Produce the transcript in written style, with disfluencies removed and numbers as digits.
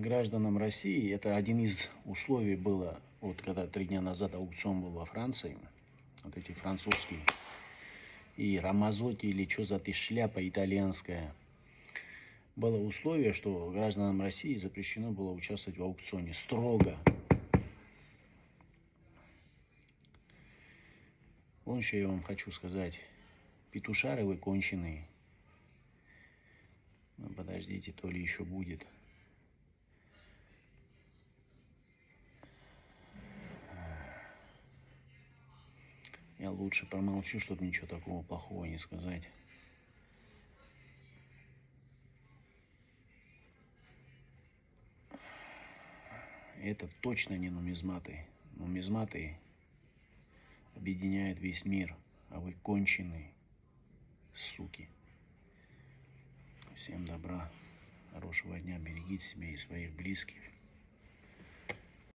гражданам России, это один из условий было, вот когда 3 дня назад аукцион был во Франции, вот эти французские, и Рамазотти, или что за ты шляпа итальянская, было условие, что гражданам России запрещено было участвовать в аукционе. Строго. Вон еще я вам хочу сказать. Петушары вы конченые. Ну, подождите, то ли еще будет. Я лучше промолчу, чтобы ничего такого плохого не сказать. Это точно не нумизматы. Нумизматы объединяют весь мир, а вы конченые, суки. Всем добра, хорошего дня, берегите себя и своих близких.